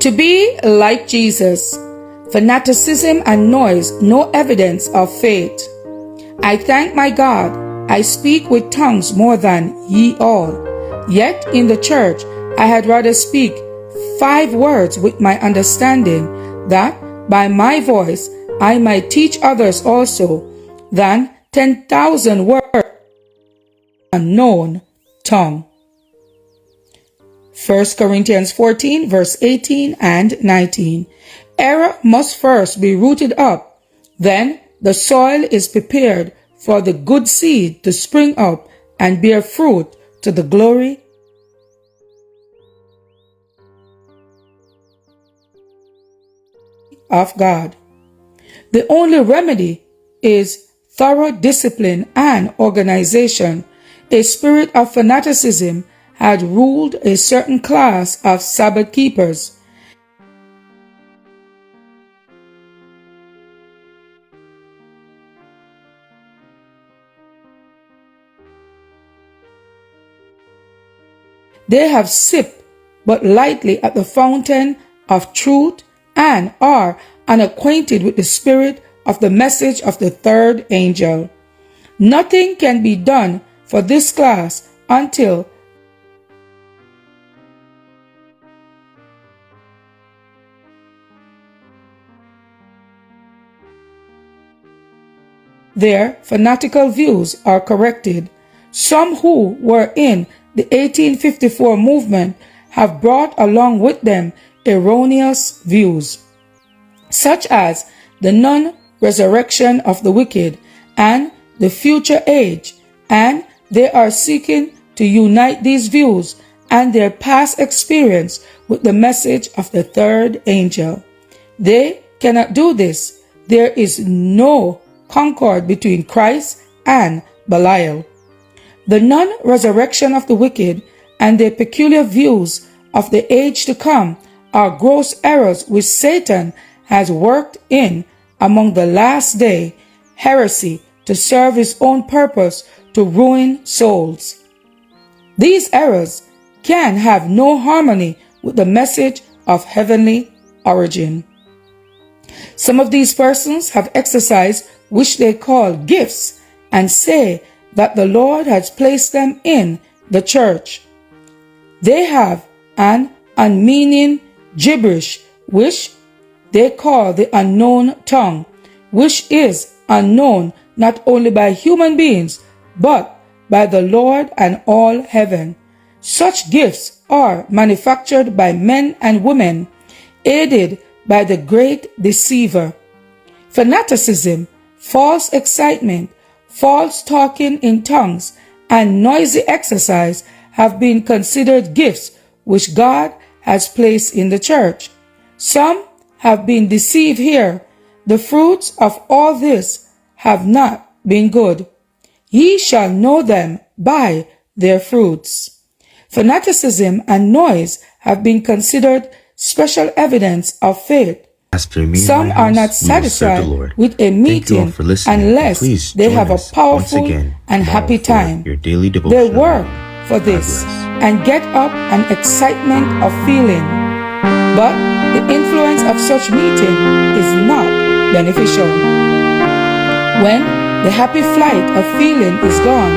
To be like Jesus, fanaticism and noise, no evidence of faith. I thank my God, I speak with tongues more than ye all. Yet in the church I had rather speak 5 words with my understanding, that by my voice I might teach others also, than 10,000 words unknown tongue. 1 Corinthians 14 verse 18 and 19. Error must first be rooted up, then the soil is prepared for the good seed to spring up and bear fruit to the glory of God. The only remedy is thorough discipline and organization. A spirit of fanaticism had ruled a certain class of Sabbath keepers. They have sipped but lightly at the fountain of truth and are unacquainted with the spirit of the message of the third angel. Nothing can be done for this class until their fanatical views are corrected. Some who were in the 1854 movement have brought along with them erroneous views, such as the non-resurrection of the wicked and the future age, and they are seeking to unite these views and their past experience with the message of the third angel. They cannot do this. There is no concord between Christ and Belial. The non-resurrection of the wicked and their peculiar views of the age to come are gross errors which Satan has worked in among the last day heresy to serve his own purpose to ruin souls. These errors can have no harmony with the message of heavenly origin. Some of these persons have exercised which they call gifts and say that the Lord has placed them in the church. They have an unmeaning gibberish which they call the unknown tongue, which is unknown not only by human beings but by the Lord and all heaven. Such gifts are manufactured by men and women, aided by the great deceiver. Fanaticism, false excitement, false talking in tongues, and noisy exercise have been considered gifts which God has placed in the church. Some have been deceived here. The fruits of all this have not been good. Ye shall know them by their fruits. Fanaticism and noise have been considered special evidence of faith. Some are not satisfied with a meeting unless they have a powerful and happy time. They work for this and get up an excitement of feeling. But the influence of such meeting is not beneficial. When the happy flight of feeling is gone,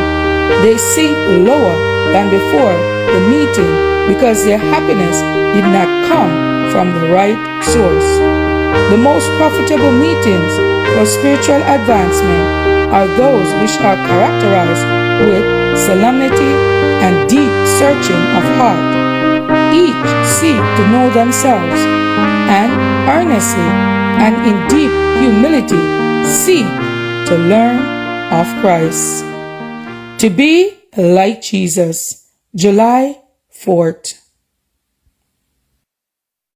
they sink lower than before the meeting because their happiness did not come from the right source. The most profitable meetings for spiritual advancement are those which are characterized with solemnity and deep searching of heart. Each seek to know themselves, and earnestly and in deep humility seek to learn of Christ. To be like Jesus, July 4th.